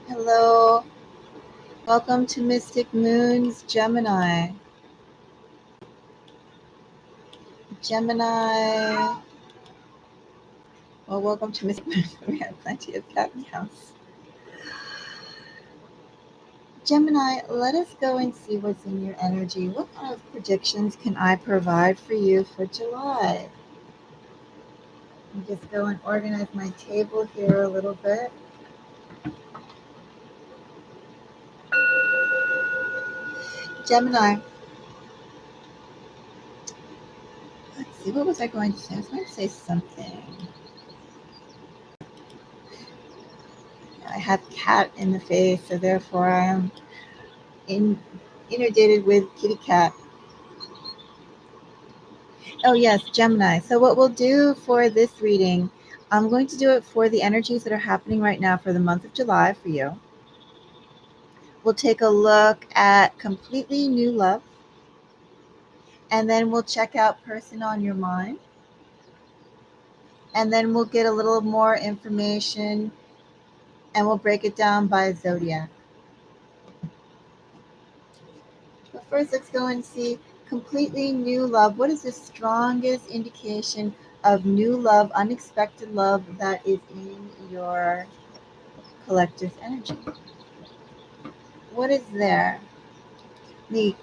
Hello, welcome to Mystic Moon's Gemini. Gemini, well, welcome to Mystic Moon. We have plenty of cat meows. Gemini, let us go and see what's in your energy. What kind of predictions can I provide for you for July? Let me just go and organize my table here a little bit. Gemini, let's see, what was I going to say? I was going to say something. I have cat in the face, so therefore I am inundated with kitty cat. Oh, yes, Gemini. So, what we'll do for this reading, I'm going to do it for the energies that are happening right now for the month of July for you. We'll take a look at completely new love, and then we'll check out person on your mind, and then we'll get a little more information and we'll break it down by zodiac. But first, let's go and see completely new love. What is the strongest indication of new love, unexpected love that is in your collective energy? What is there? Let me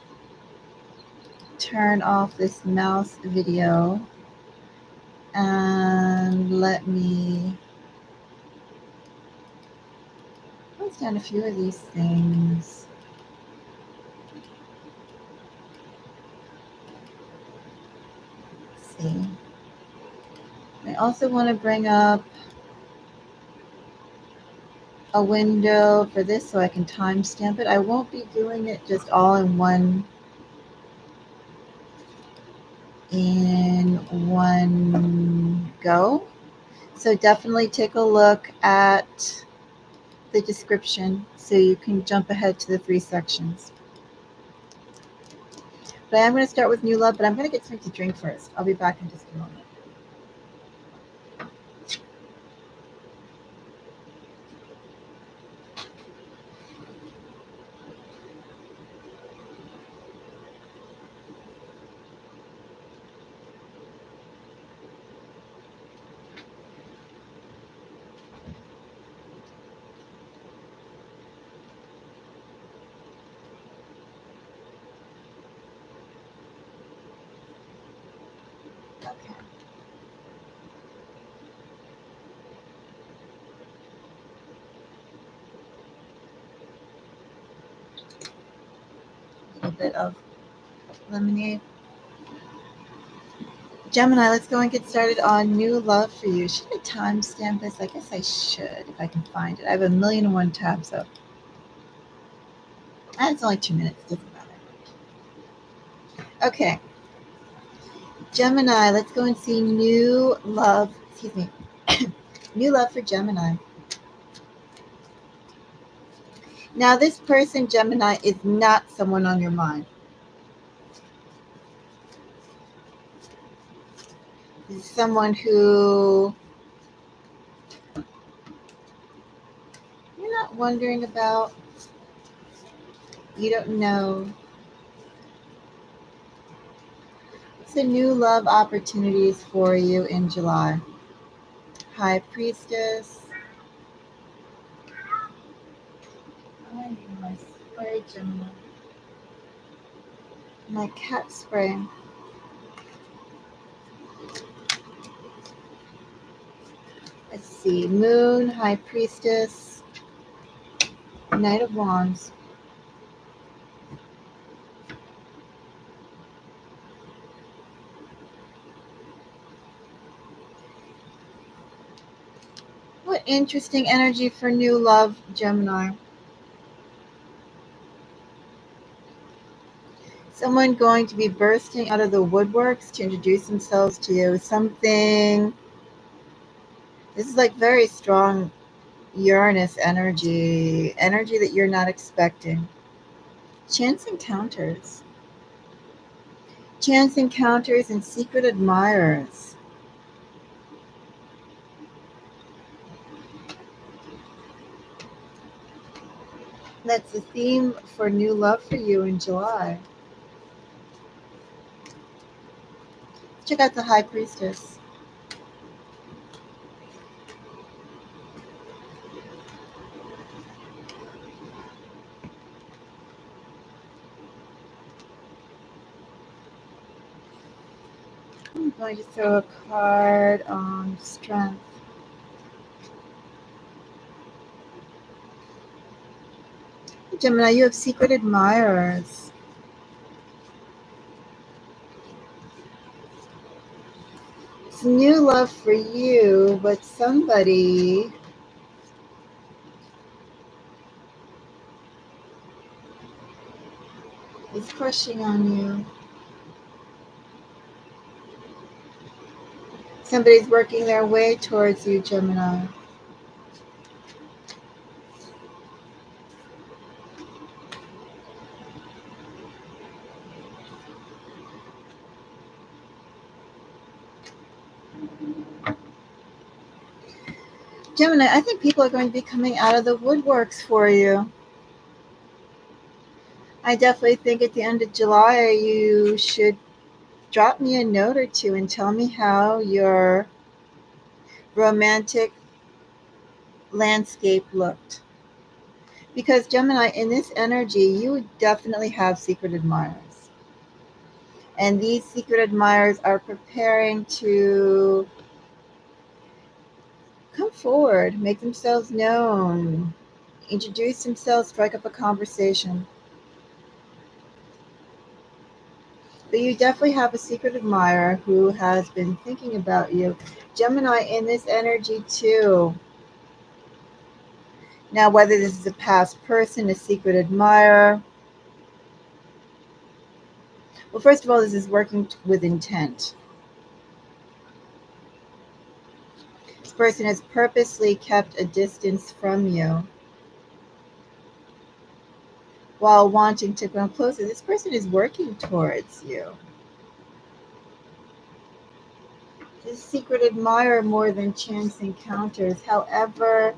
turn off this mouse video and let me close down a few of these things. Let's see. I also want to bring up a window for this so I can timestamp it. I won't be doing it just all in one go. So definitely take a look at the description so you can jump ahead to the 3 sections. But I am going to start with new love, but I'm going to get something to drink first. I'll be back in just a moment. Okay. A little bit of lemonade. Gemini, let's go and get started on new love for you. Should I timestamp this? I guess I should if I can find it. I have 1,000,001 tabs up. And it's only 2 minutes. Doesn't matter. Okay. Gemini, let's go and see new love. Excuse me. New love for Gemini. Now, this person, Gemini, is not someone on your mind. This is someone who you're not wondering about. You don't know. It's a new love opportunities for you in July. High Priestess. I need my spray, Gemini. My cat spray. Let's see. Moon, High Priestess, Knight of Wands. What interesting energy for new love, Gemini. Someone going to be bursting out of the woodworks to introduce themselves to you. Something. This is like very strong Uranus energy that you're not expecting. Chance encounters and secret admirers. That's the theme for new love for you in July. Check out the High Priestess. I'm going to throw a card on strength. Gemini, you have secret admirers. It's new love for you, but somebody is crushing on you. Somebody's working their way towards you, Gemini. Gemini, I think people are going to be coming out of the woodworks for you. I definitely think at the end of July you should drop me a note or two and tell me how your romantic landscape looked. Because Gemini, in this energy, you definitely have secret admirers. And these secret admirers are preparing to come forward, make themselves known, introduce themselves, strike up a conversation. But you definitely have a secret admirer who has been thinking about you. Gemini, in this energy too. Now, whether this is a past person, a secret admirer. Well, first of all, this is working with intent. This person has purposely kept a distance from you while wanting to come closer. This person is working towards you. This secret admirer more than chance encounters. However,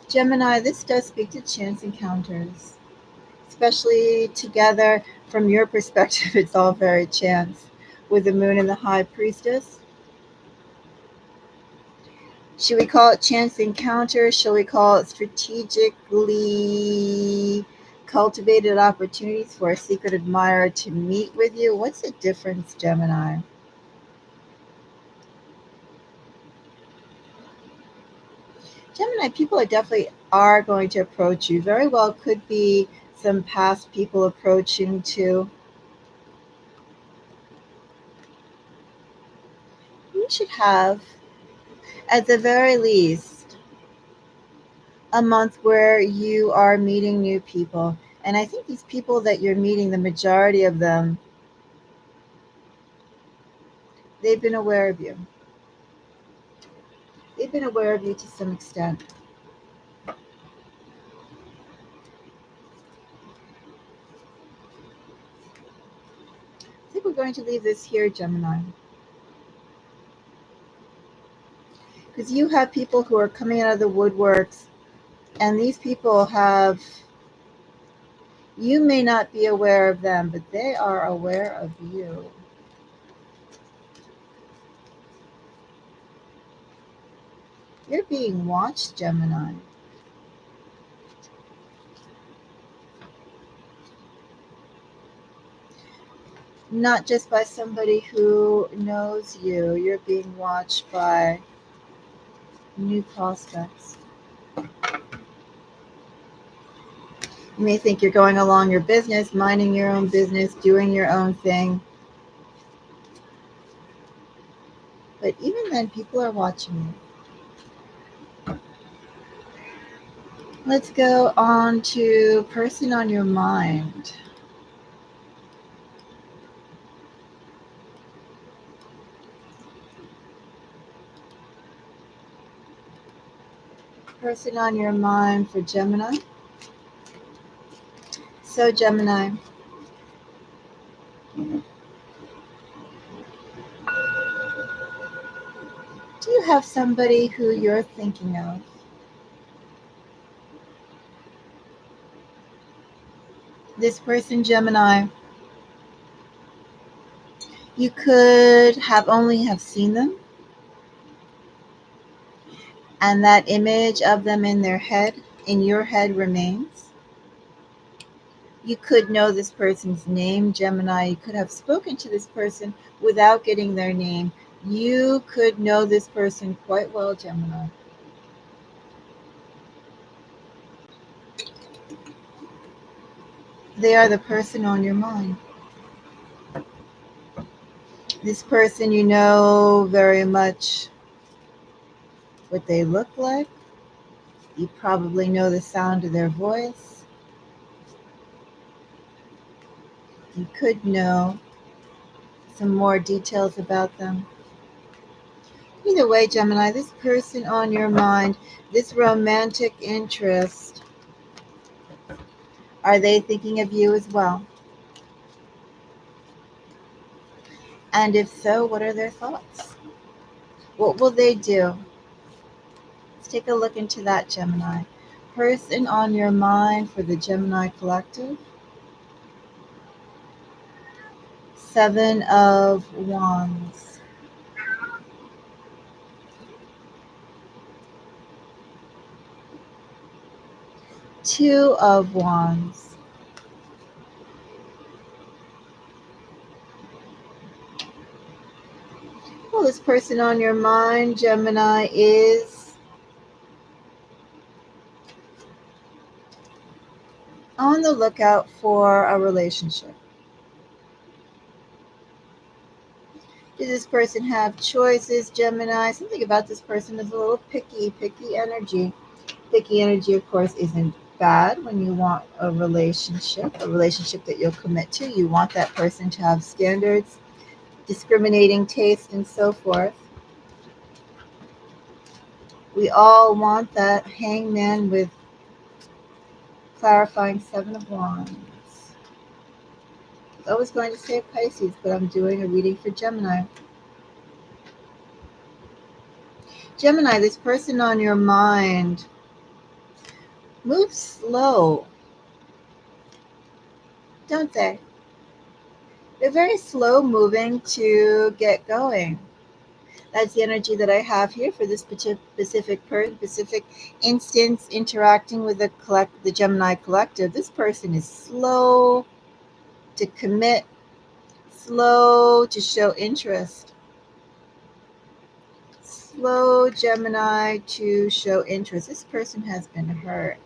Gemini, this does speak to chance encounters, especially together. From your perspective, it's all very chance. With the moon and the high priestess, should we call it chance encounter? Shall we call it strategically cultivated opportunities for a secret admirer to meet with you? What's the difference, Gemini? Gemini, people are going to approach you. Very well could be some past people approaching too. You should have, at the very least, a month where you are meeting new people. And I think these people that you're meeting, the majority of them, they've been aware of you. They've been aware of you to some extent. I think we're going to leave this here, Gemini. Because you have people who are coming out of the woodworks, and these people have, you may not be aware of them, but they are aware of you. You're being watched, Gemini. Not just by somebody who knows you, you're being watched by new prospects. You may think you're going along your business, minding your own business, doing your own thing. But even then, people are watching you. Let's go on to person on your mind. Person on your mind for Gemini. So, Gemini, do you have somebody who you're thinking of? This person, Gemini, you could have only have seen them, and that image of them in their head, in your head, remains. You could know this person's name, Gemini. You could have spoken to this person without getting their name. You could know this person quite well, Gemini. They are the person on your mind. This person, you know very much what they look like. You probably know the sound of their voice. You could know some more details about them. Either way, Gemini, this person on your mind, this romantic interest, are they thinking of you as well? And if so, what are their thoughts? What will they do? Let's take a look into that, Gemini. Person on your mind for the Gemini collective. Seven of Wands. Two of Wands. Well, this person on your mind, Gemini, is on the lookout for a relationship. Does this person have choices, Gemini? Something about this person is a little picky energy. Picky energy, of course, isn't bad when you want a relationship that you'll commit to. You want that person to have standards, discriminating taste, and so forth. We all want that hangman with clarifying Seven of Wands. I was going to say Pisces, but I'm doing a reading for Gemini. Gemini, this person on your mind moves slow, don't they? They're very slow moving to get going. That's the energy that I have here for this specific instance interacting with the Gemini collective. This person is slow to commit, slow to show interest. Slow, Gemini, to show interest. This person has been hurt.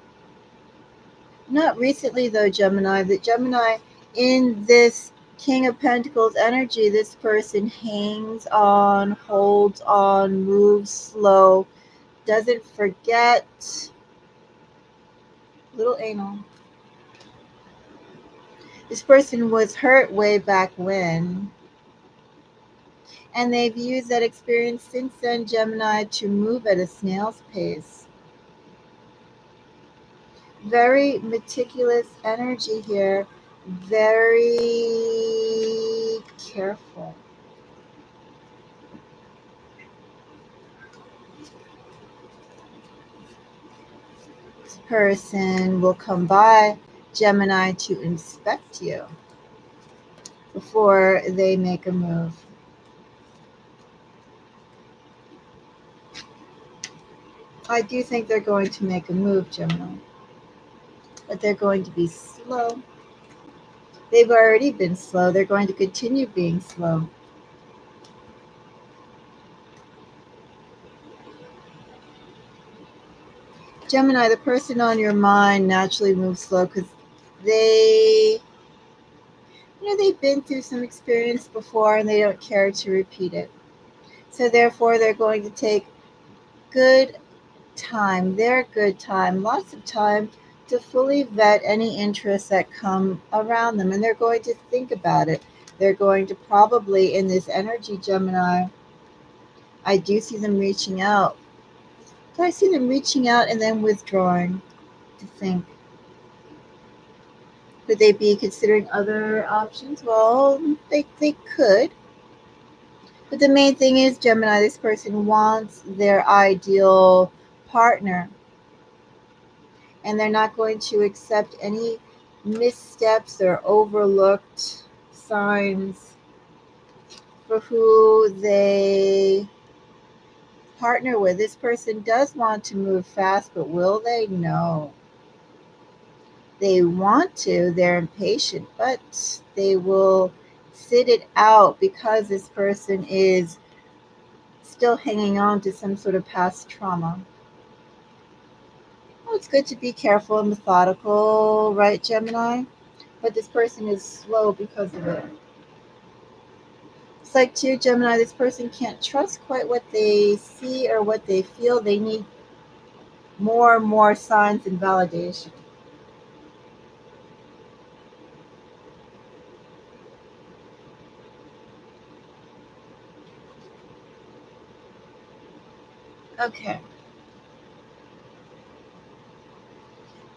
Not recently, though, Gemini. The Gemini in this King of Pentacles energy, this person hangs on, holds on, moves slow, doesn't forget. Little anal. This person was hurt way back when, and they've used that experience since then, Gemini, to move at a snail's pace. Very meticulous energy here, very careful. This person will come by, Gemini, to inspect you before they make a move. I do think they're going to make a move, Gemini, but they're going to be slow. They've already been slow. They're going to continue being slow. Gemini, the person on your mind naturally moves slow because they, they've been through some experience before and they don't care to repeat it. So therefore, they're going to take good time, their good time, lots of time to fully vet any interests that come around them. And they're going to think about it. They're going to probably, in this energy, Gemini, I do see them reaching out. So I see them reaching out and then withdrawing to think. Could they be considering other options? Well, they could. But the main thing is, Gemini, this person wants their ideal partner. And they're not going to accept any missteps or overlooked signs for who they partner with. This person does want to move fast, but will they? No. They want to, they're impatient, but they will sit it out because this person is still hanging on to some sort of past trauma. Well, it's good to be careful and methodical, right, Gemini? But this person is slow because of it. It's like, too, Gemini, this person can't trust quite what they see or what they feel. They need more and more signs and validation. Okay.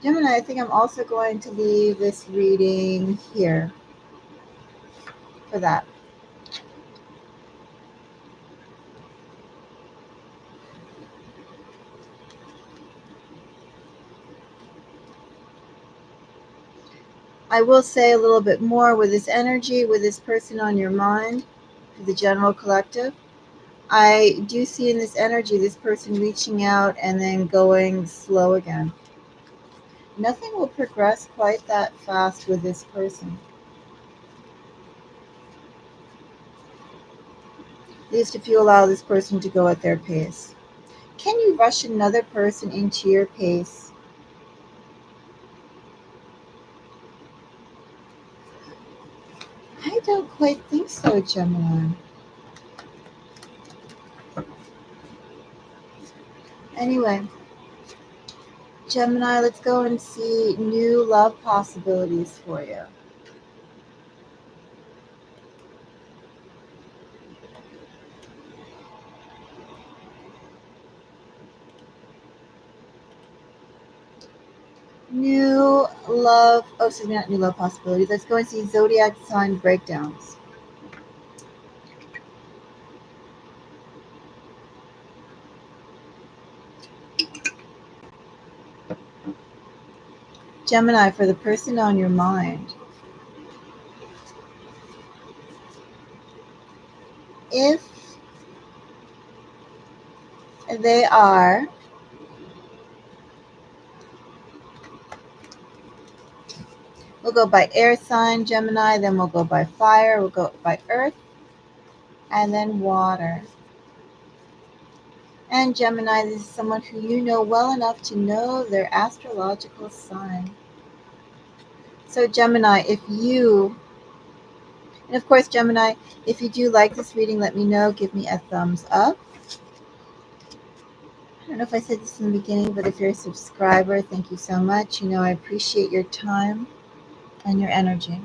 Gemini, I think I'm also going to leave this reading here for that. I will say a little bit more with this energy, with this person on your mind, for the general collective. I do see in this energy this person reaching out and then going slow again. Nothing will progress quite that fast with this person. At least if you allow this person to go at their pace. Can you rush another person into your pace? I don't quite think so, Gemini. Anyway, Gemini, let's go and see new love possibilities for you. New love, oh, excuse me, not new love possibilities. Let's go and see zodiac sign breakdowns. Gemini, for the person on your mind, if they are we'll go by air sign, Gemini, then we'll go by fire, we'll go by earth, and then water. And Gemini, this is someone who you know well enough to know their astrological sign. So Gemini, if you, and of course Gemini, if you do like this reading, let me know, give me a thumbs up. I don't know if I said this in the beginning, but if you're a subscriber, thank you so much. You know, I appreciate your time and your energy.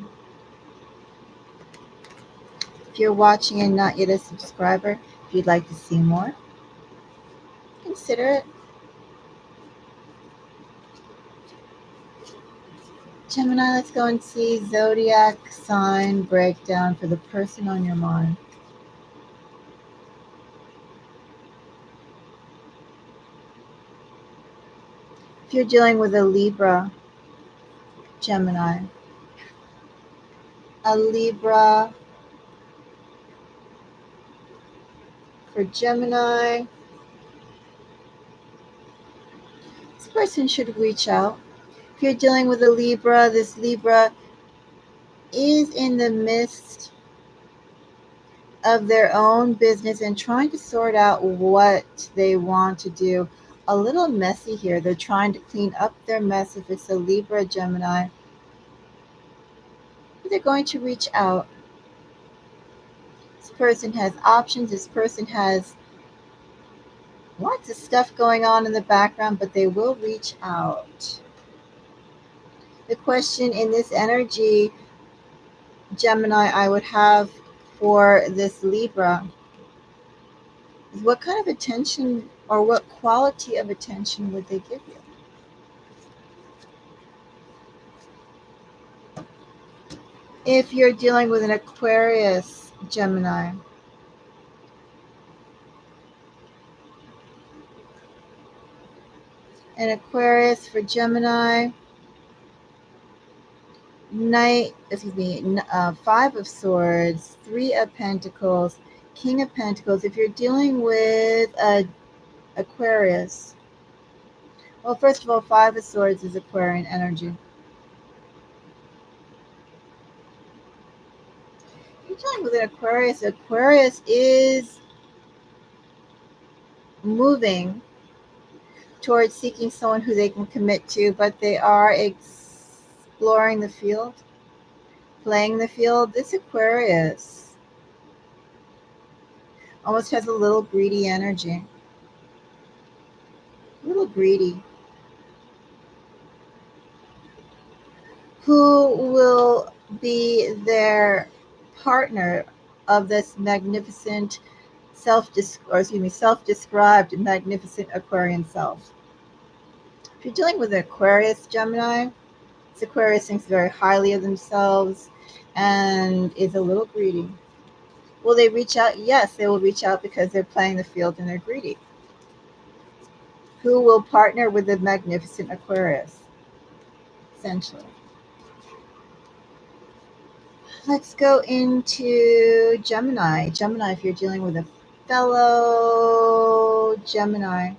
If you're watching and not yet a subscriber, if you'd like to see more, consider it. Gemini, let's go and see zodiac sign breakdown for the person on your mind. If you're dealing with a Libra, Gemini, a Libra for Gemini, this person should reach out. If you're dealing with a Libra, this Libra is in the midst of their own business and trying to sort out what they want to do. A little messy here. They're trying to clean up their mess. If it's a Libra, Gemini, they're going to reach out. This person has options. This person has lots of stuff going on in the background, but they will reach out. The question in this energy, Gemini, I would have for this Libra is what kind of attention or what quality of attention would they give you? If you're dealing with an Aquarius, Gemini, an Aquarius for Gemini, Five of Swords, Three of Pentacles, King of Pentacles. If you're dealing with a Aquarius, well, first of all, Five of Swords is Aquarian energy. If you're dealing with an Aquarius, Aquarius is moving towards seeking someone who they can commit to, but they are exploring the field, playing the field. This Aquarius almost has a little greedy energy. A little greedy. Who will be their partner of this magnificent self-described magnificent Aquarian self? If you're dealing with an Aquarius, Gemini, this Aquarius thinks very highly of themselves and is a little greedy. Will they reach out? Yes, they will reach out because they're playing the field and they're greedy. Who will partner with the magnificent Aquarius? Essentially. Let's go into Gemini. Gemini, if you're dealing with a fellow Gemini.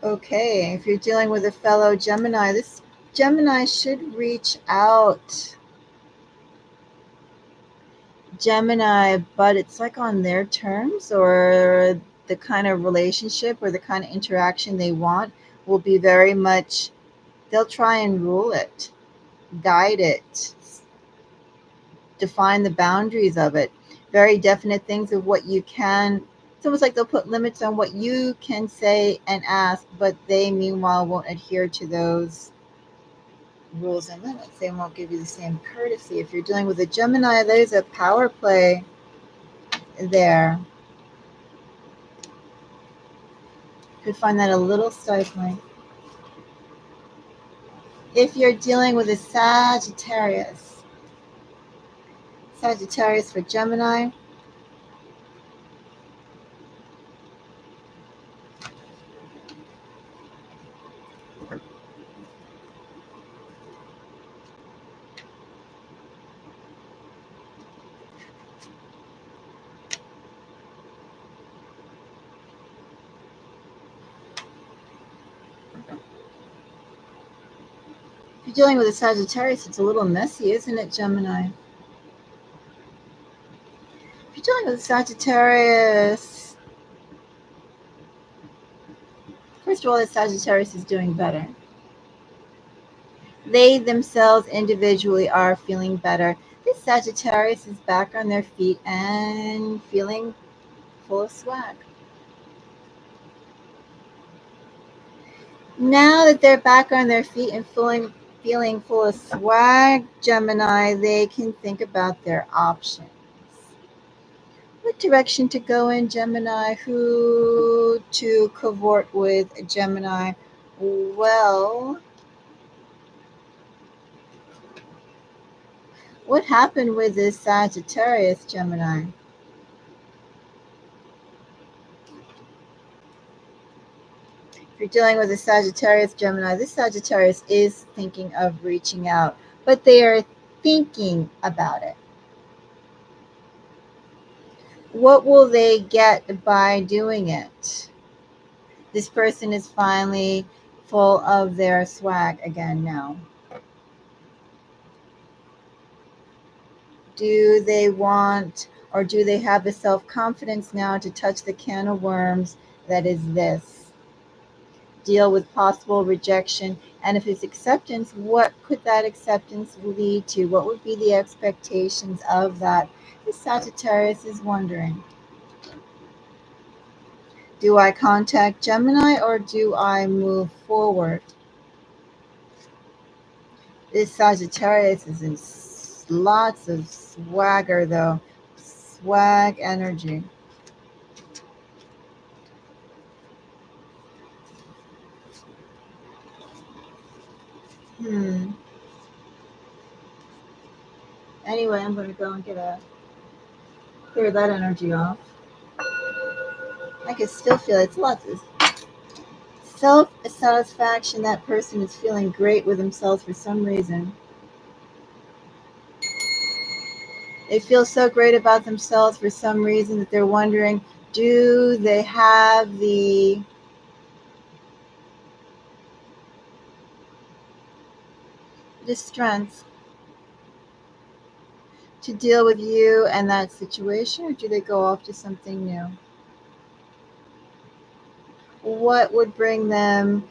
Okay, if you're dealing with a fellow Gemini, this Gemini should reach out. Gemini, but it's like on their terms, or the kind of relationship or the kind of interaction they want will be very much, they'll try and rule it, guide it, define the boundaries of it, very definite things of what you can. It's almost like they'll put limits on what you can say and ask, but they meanwhile won't adhere to those rules and limits. They won't give you the same courtesy. If you're dealing with a Gemini, there's a power play there. Could find that a little stifling. If you're dealing with a Sagittarius for Gemini, if you're dealing with a Sagittarius, it's a little messy, isn't it, Gemini? If you're dealing with a Sagittarius, first of all, the Sagittarius is doing better. They themselves individually are feeling better. This Sagittarius is back on their feet and feeling full of swag. Now that they're back on their feet and feeling full of swag, Gemini, they can think about their options. What direction to go in, Gemini? Who to cavort with, Gemini? Well, what happened with this Sagittarius, Gemini? If you're dealing with a Sagittarius, Gemini, this Sagittarius is thinking of reaching out, but they are thinking about it. What will they get by doing it? This person is finally full of their swag again now. Do they want, or do they have the self-confidence now to touch the can of worms that is this? Deal with possible rejection, and if it's acceptance, what could that acceptance lead to? What would be the expectations of that? The Sagittarius is wondering. Do I contact Gemini or do I move forward? This Sagittarius is in lots of swagger, though. Swag energy. Anyway, I'm going to go and clear that energy off. I can still feel it. It's lots of Self-satisfaction, that person is feeling great with themselves for some reason. They feel so great about themselves for some reason that they're wondering, do they have the strength to deal with you and that situation, or do they go off to something new? What would bring them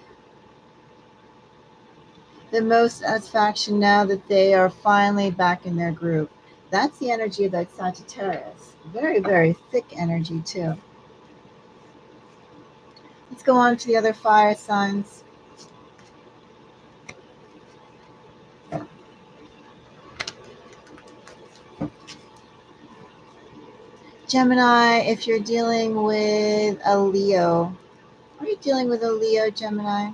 the most satisfaction now that they are finally back in their group? That's the energy of that Sagittarius. Very, very thick energy, too. Let's go on to the other fire signs. Gemini, if you're dealing with a Leo, are you dealing with a Leo, Gemini?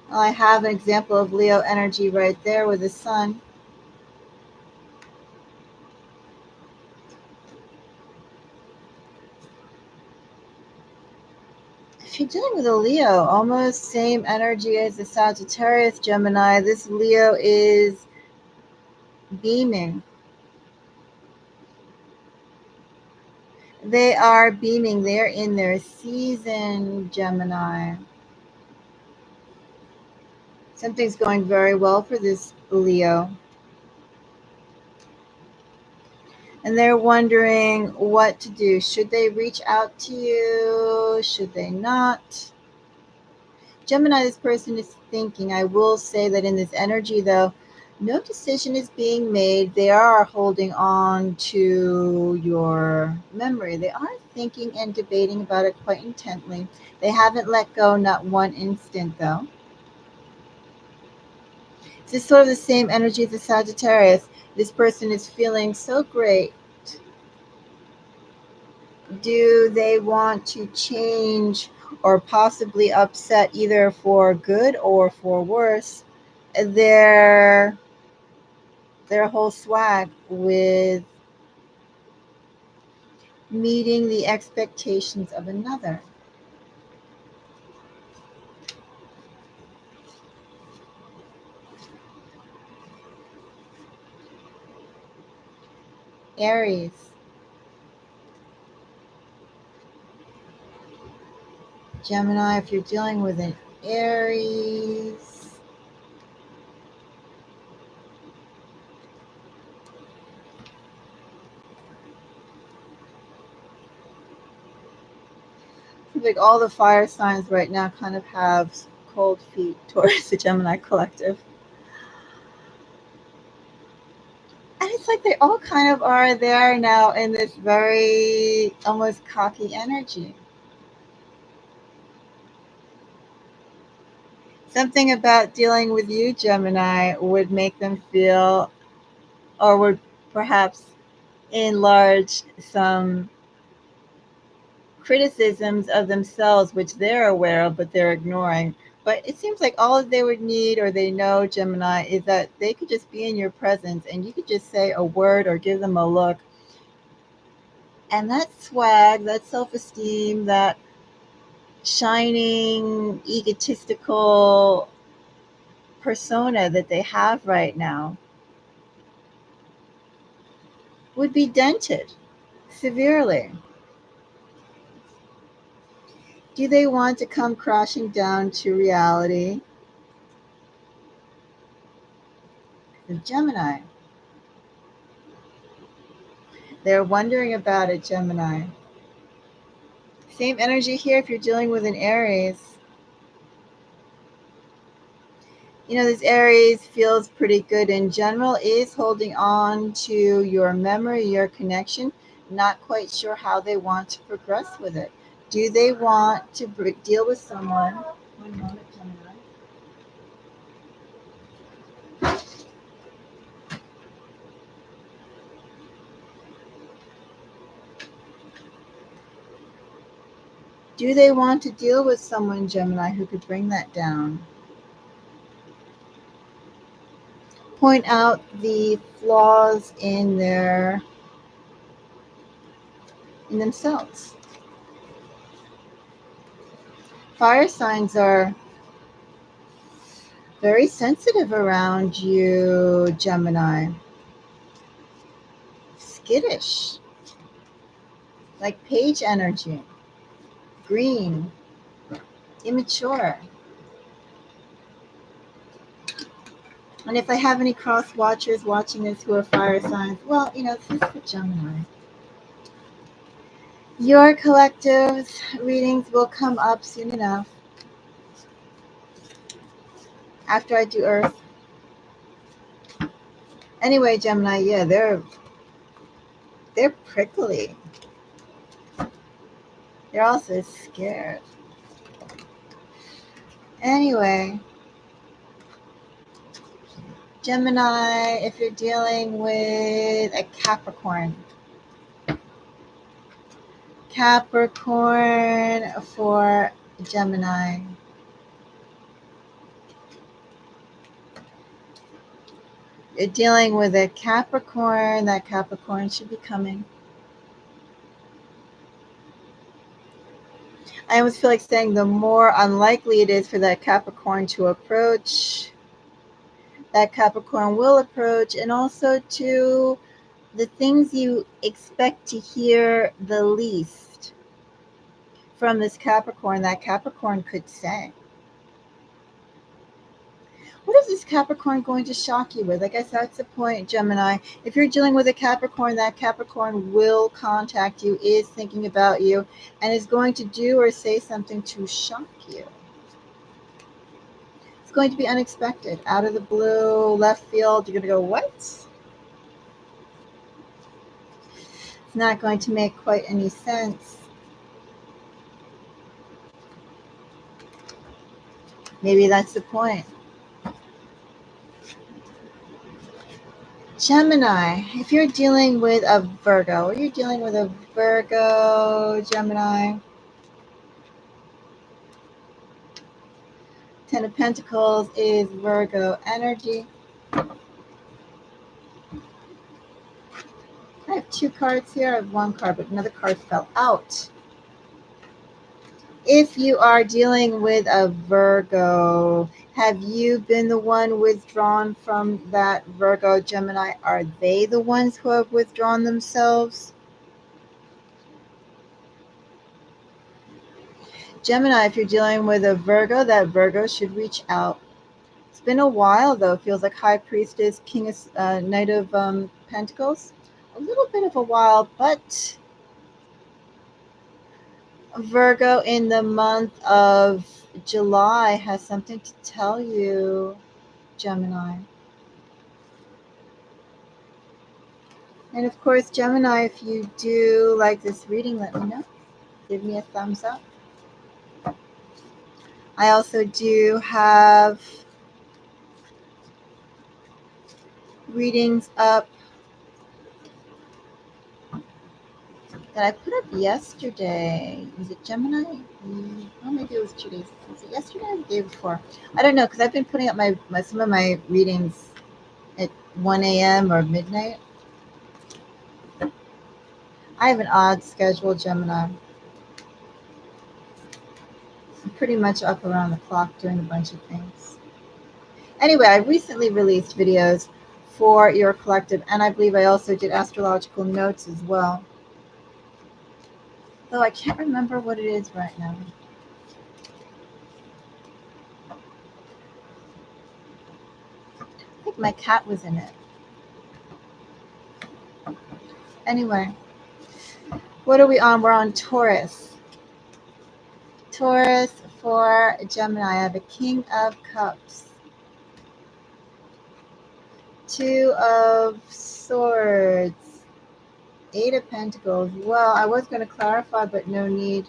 Well, I have an example of Leo energy right there with the sun. If you're dealing with a Leo, almost same energy as the Sagittarius, Gemini, this Leo is beaming. They are beaming. They're in their season, Gemini. Something's going very well for this Leo. And they're wondering what to do. Should they reach out to you? Should they not? Gemini, this person is thinking. I will say that in this energy, though, no decision is being made. They are holding on to your memory. They are thinking and debating about it quite intently. They haven't let go, not one instant, though. This is sort of the same energy as the Sagittarius. This person is feeling so great. Do they want to change or possibly upset, either for good or for worse, their whole swag with meeting the expectations of another? Aries, Gemini, if you're dealing with an Aries, like all the fire signs right now kind of have cold feet towards the Gemini collective. And it's like they all kind of are there now in this very almost cocky energy. Something about dealing with you, Gemini, would make them feel, or would perhaps enlarge some criticisms of themselves, which they're aware of, but they're ignoring. But it seems like all they would need, or they know, Gemini, is that they could just be in your presence and you could just say a word or give them a look. And that swag, that self esteem, that shining, egotistical persona that they have right now would be dented severely. Do they want to come crashing down to reality? The Gemini. They're wondering about it, Gemini. Same energy here if you're dealing with an Aries. You know, this Aries feels pretty good in general, is holding on to your memory, your connection, not quite sure how they want to progress with it. Do they want to deal with someone? One moment, Gemini. Do they want to deal with someone, Gemini, who could bring that down? Point out the flaws in themselves. Fire signs are very sensitive around you, Gemini. Skittish, like page energy, green, immature. And if I have any cross watchers watching this who are fire signs, well, this is for Gemini. Your collective's readings will come up soon enough after I do Earth. Anyway, Gemini, yeah, they're prickly. They're also scared. Anyway, Gemini, if you're dealing with a Capricorn for Gemini. You're dealing with a Capricorn. That Capricorn should be coming. I almost feel like saying the more unlikely it is for that Capricorn to approach, that Capricorn will approach, and also to the things you expect to hear the least from this Capricorn, that Capricorn could say. What is this Capricorn going to shock you with? I guess that's the point, Gemini. If you're dealing with a Capricorn, that Capricorn will contact you, is thinking about you, and is going to do or say something to shock you. It's going to be unexpected, out of the blue, left field. You're going to go, what? It's not going to make quite any sense. Maybe that's the point. Gemini, if you're dealing with a Virgo, Gemini. Ten of Pentacles is Virgo energy. I have two cards here. I have one card, but another card fell out. If you are dealing with a Virgo, have you been the one withdrawn from that Virgo, Gemini? Are they the ones who have withdrawn themselves? Gemini, if you're dealing with a Virgo, that Virgo should reach out. It's been a while, though. It feels like High Priestess, King of Knight of Pentacles. A little bit of a while, but Virgo in the month of July has something to tell you, Gemini. And of course, Gemini, if you do like this reading, let me know. Give me a thumbs up. I also do have readings up that I put up yesterday. Was it Gemini? Oh, maybe it was 2 days. Was it yesterday or the day before? I don't know, because I've been putting up some of my readings at 1 a.m. or midnight. I have an odd schedule, Gemini. I'm pretty much up around the clock doing a bunch of things. Anyway, I recently released videos for your collective, and I believe I also did astrological notes as well. Though I can't remember what it is right now. I think my cat was in it. Anyway, what are we on? We're on Taurus. Taurus for Gemini. I have a King of Cups. 2 of Swords. 8 of Pentacles. Well, I was going to clarify, but no need.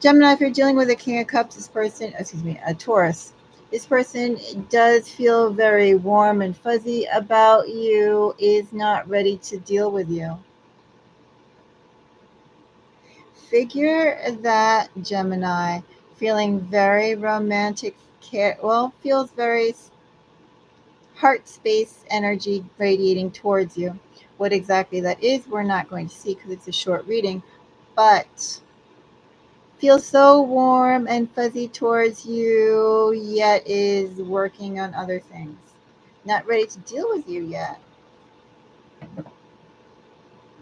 Gemini, if you're dealing with a King of Cups, a Taurus. This person does feel very warm and fuzzy about you, is not ready to deal with you. Figure that Gemini, feeling very romantic, feels very heart space energy radiating towards you. What exactly that is, we're not going to see because it's a short reading, but feels so warm and fuzzy towards you, yet is working on other things. Not ready to deal with you yet.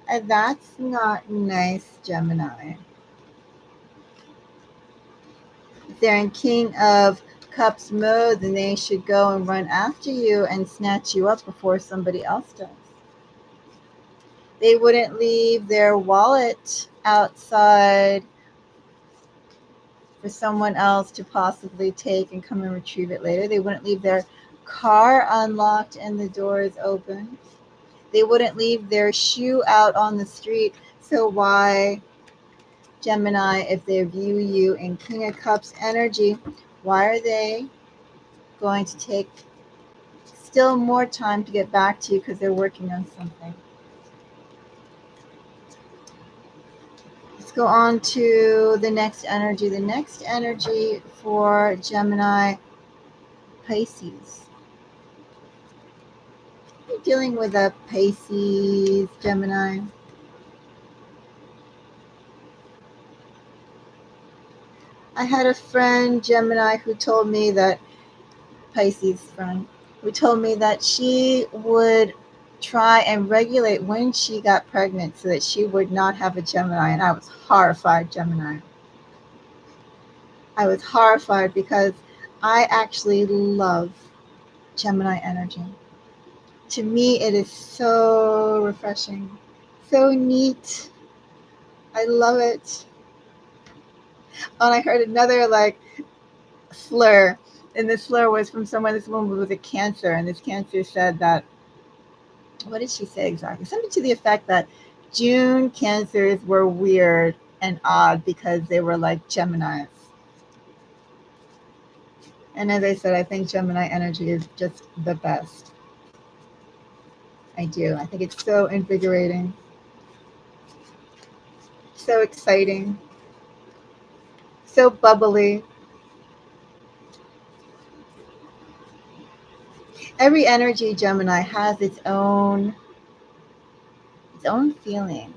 And that's not nice, Gemini. If they're in King of Cups mode, then they should go and run after you and snatch you up before somebody else does. They wouldn't leave their wallet outside for someone else to possibly take and come and retrieve it later. They wouldn't leave their car unlocked and the doors open. They wouldn't leave their shoe out on the street. So why, Gemini, if they view you in King of Cups energy, why are they going to take still more time to get back to you because they're working on something? Let's go on to the next energy. The next energy for Gemini, Pisces. You're dealing with a Pisces, Gemini. I had a friend, Gemini, who told me that, Pisces friend, who told me that she would try and regulate when she got pregnant so that she would not have a Gemini. And I was horrified, Gemini. I was horrified because I actually love Gemini energy. To me, it is so refreshing, so neat. I love it. And I heard another slur, and this slur was from someone, this woman with a cancer, and this cancer said that, what did she say exactly? Something to the effect that June cancers were weird and odd because they were like Geminis. And as I said, I think Gemini energy is just the best. I do. I think it's so invigorating, so exciting, so bubbly. Every energy, Gemini, has its own feeling.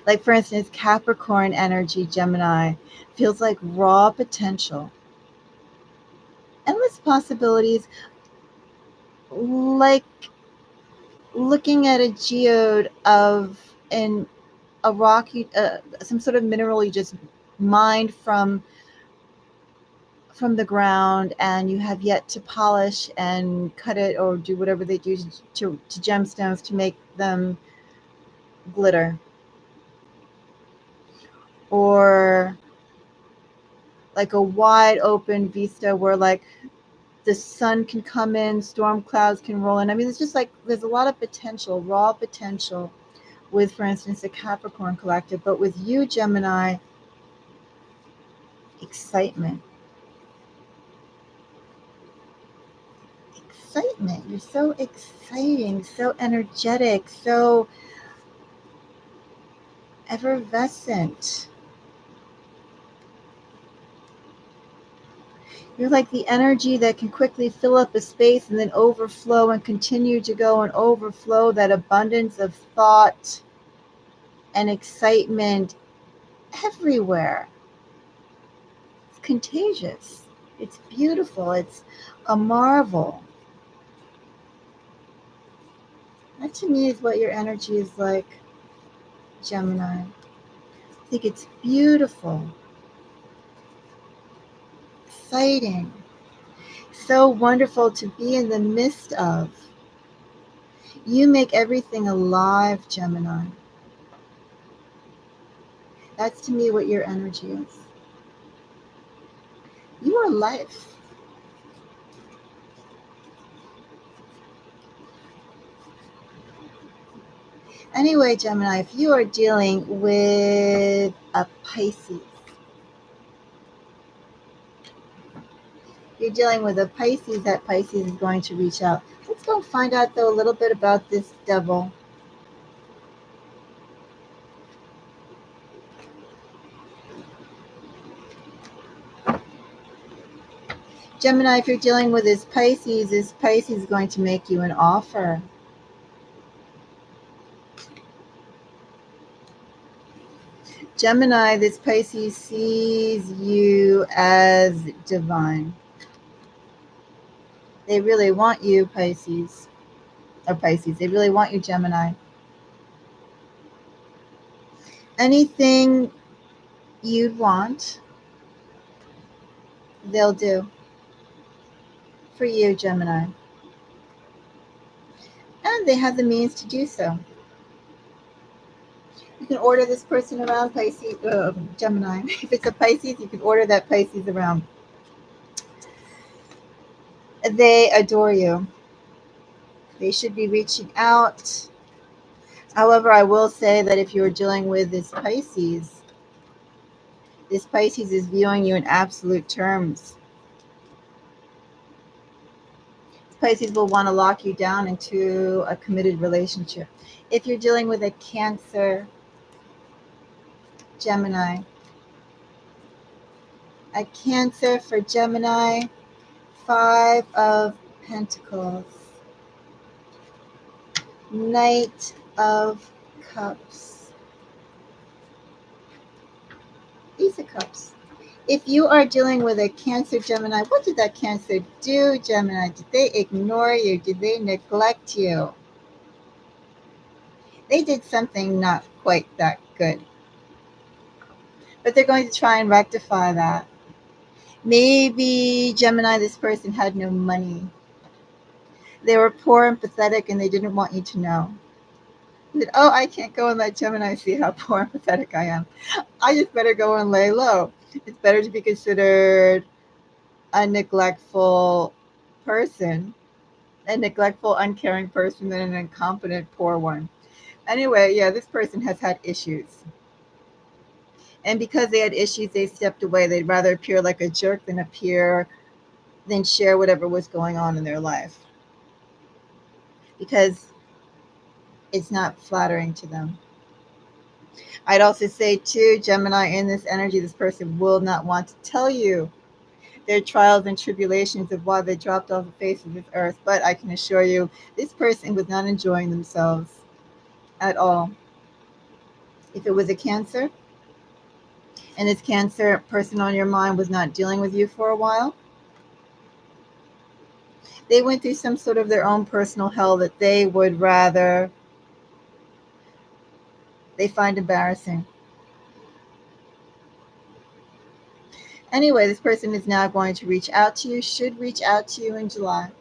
Like, for instance, Capricorn energy, Gemini, feels like raw potential, endless possibilities, like looking at a geode of a rock, some sort of mineral you just mined from the ground, and you have yet to polish and cut it or do whatever they do to gemstones to make them glitter. Or like a wide open vista where like the sun can come in, storm clouds can roll in. I mean, it's just like there's a lot of potential, raw potential with, for instance, the Capricorn collective. But with you, Gemini, excitement. Excitement. You're so exciting, so energetic, so effervescent. You're like the energy that can quickly fill up a space and then overflow and continue to go and overflow, that abundance of thought and excitement everywhere. It's contagious. It's beautiful. It's a marvel. That to me is what your energy is like, Gemini. I think it's beautiful, exciting, so wonderful to be in the midst of. You make everything alive, Gemini. That's to me what your energy is. You are life. Anyway, Gemini, if you are dealing with a Pisces, you're dealing with a Pisces, that Pisces is going to reach out. Let's go find out, though, a little bit about this devil. Gemini, if you're dealing with this Pisces is going to make you an offer. Gemini, this Pisces sees you as divine. They really want you, Pisces. Or Pisces. They really want you, Gemini. Anything you'd want, they'll do for you, Gemini. And they have the means to do so. You can order this person around, Pisces, Gemini. If it's a Pisces, you can order that Pisces around. They adore you. They should be reaching out. However, I will say that if you're dealing with this Pisces is viewing you in absolute terms. Pisces will want to lock you down into a committed relationship. If you're dealing with a Cancer, Gemini, a Cancer for Gemini, 5 of Pentacles, Knight of Cups, Ace of Cups. If you are dealing with a Cancer, Gemini, what did that Cancer do, Gemini? Did they ignore you? Did they neglect you? They did something not quite that good. But they're going to try and rectify that. Maybe, Gemini, this person had no money. They were poor and pathetic and they didn't want you to know. They said, oh, I can't go and let Gemini see how poor and pathetic I am. I just better go and lay low. It's better to be considered a neglectful person, a neglectful, uncaring person than an incompetent, poor one. Anyway, yeah, this person has had issues. And because they had issues, they stepped away. They'd rather appear like a jerk than share whatever was going on in their life. Because it's not flattering to them. I'd also say too, Gemini, in this energy, this person will not want to tell you their trials and tribulations of why they dropped off the face of this earth. But I can assure you, this person was not enjoying themselves at all. If it was a Cancer, and this Cancer person on your mind was not dealing with you for a while, they went through some sort of their own personal hell that they would rather they find embarrassing. Anyway, this person is now going to reach out to you, should reach out to you in July.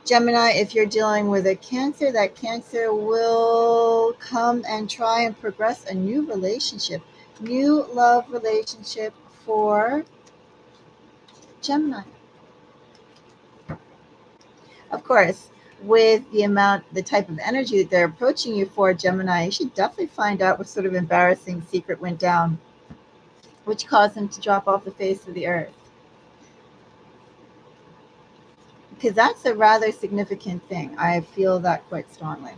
Gemini, if you're dealing with a Cancer, that Cancer will come and try and progress a new relationship, new love relationship for Gemini. Of course, with the type of energy that they're approaching you for, Gemini, you should definitely find out what sort of embarrassing secret went down, which caused them to drop off the face of the earth. Because that's a rather significant thing. I feel that quite strongly.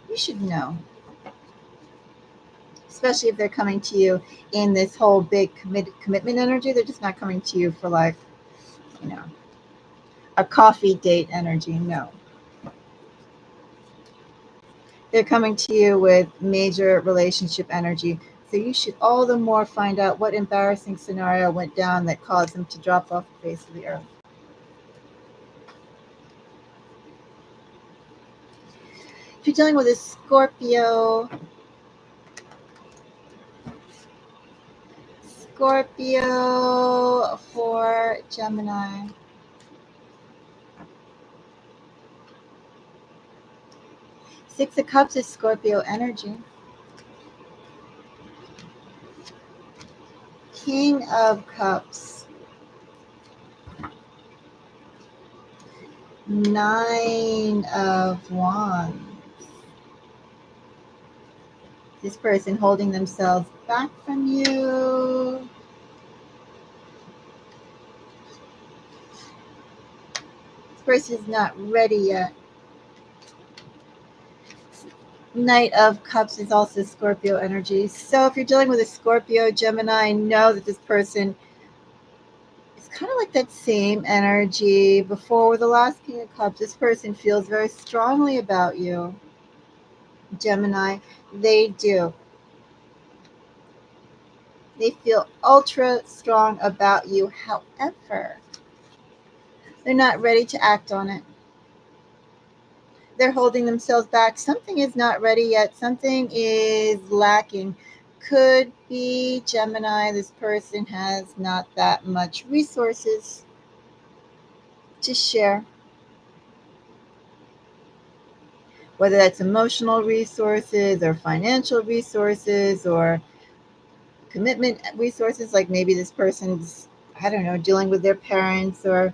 You should know. Especially if they're coming to you in this whole big commitment energy. They're just not coming to you for like, a coffee date energy. No. They're coming to you with major relationship energy. So you should all the more find out what embarrassing scenario went down that caused them to drop off the face of the earth. If you're dealing with a Scorpio for Gemini. Six of Cups is Scorpio energy. King of Cups. 9 of Wands. This person holding themselves back from you. This person is not ready yet. Knight of Cups is also Scorpio energy. So if you're dealing with a Scorpio, Gemini, know that this person is kind of like that same energy before with the last King of Cups. This person feels very strongly about you. Gemini, they do. They feel ultra strong about you. However, they're not ready to act on it. They're holding themselves back. Something is not ready yet. Something is lacking. Could be Gemini, this person has not that much resources to share, whether that's emotional resources or financial resources or commitment resources. Like maybe this person's, I don't know, dealing with their parents or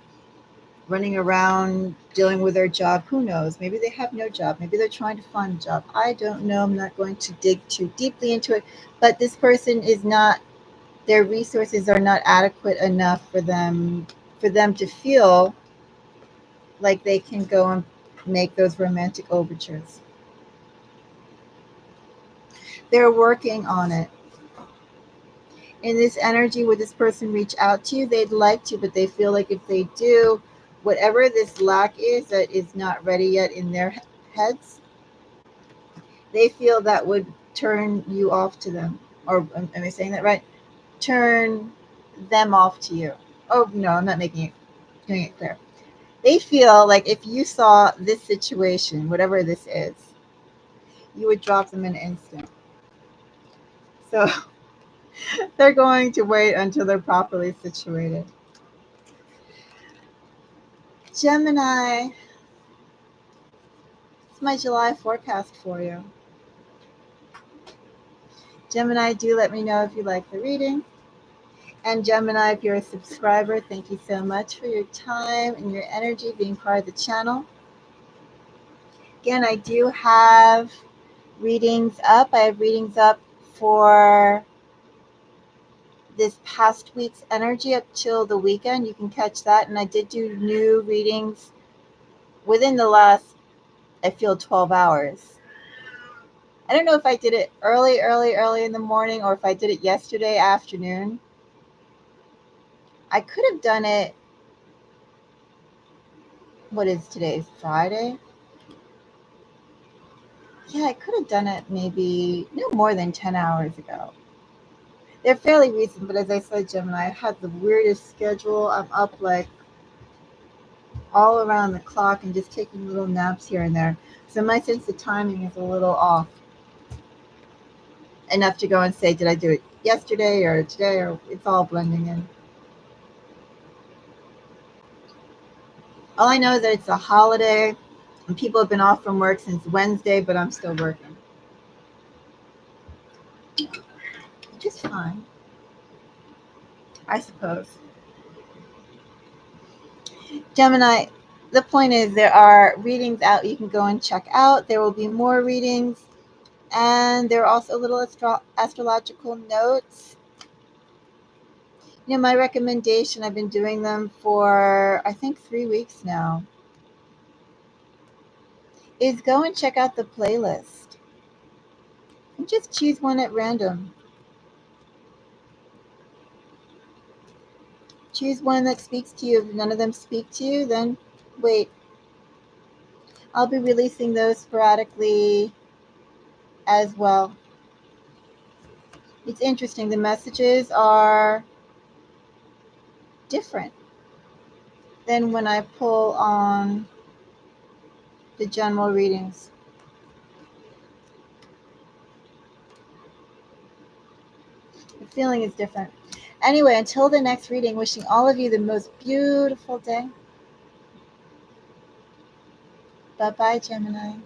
running around dealing with their job. Who knows? Maybe they have no job. Maybe they're trying to find a job. I don't know. I'm not going to dig too deeply into it. But this person is not, their resources are not adequate enough for them to feel like they can go and make those romantic overtures. They're working on it. In this energy, would this person reach out to you? They'd like to, but they feel like if they do, whatever this lack is that is not ready yet in their heads, they feel that would turn you off to them. Or am I saying that right? Turn them off to you. Oh no, I'm not doing it clear. They feel like if you saw this situation, whatever this is, you would drop them in an instant. So they're going to wait until they're properly situated. Gemini, it's my July forecast for you. Gemini, do let me know if you like the reading. And Gemini, if you're a subscriber, thank you so much for your time and your energy being part of the channel. Again, I do have readings up. I have readings up for this past week's energy up till the weekend. You can catch that. And I did do new readings within the last, I feel, 12 hours. I don't know if I did it early in the morning or if I did it yesterday afternoon. I could have done it, what is today, Friday? Yeah, I could have done it maybe no more than 10 hours ago. They're fairly recent, but as I said, Gemini, I had the weirdest schedule. I'm up like all around the clock and just taking little naps here and there. So my sense of timing is a little off. Enough to go and say, did I do it yesterday or today, or it's all blending in. All I know is that it's a holiday and people have been off from work since Wednesday, but I'm still working. Which is fine, I suppose. Gemini, the point is there are readings out you can go and check out. There will be more readings, and there are also little astrological notes. You know, my recommendation, I've been doing them for, I think, 3 weeks now, is go and check out the playlist and just choose one at random. Choose one that speaks to you. If none of them speak to you, then wait. I'll be releasing those sporadically as well. It's interesting. The messages are different than when I pull on the general readings. The feeling is different. Anyway, until the next reading, wishing all of you the most beautiful day. Bye-bye, Gemini.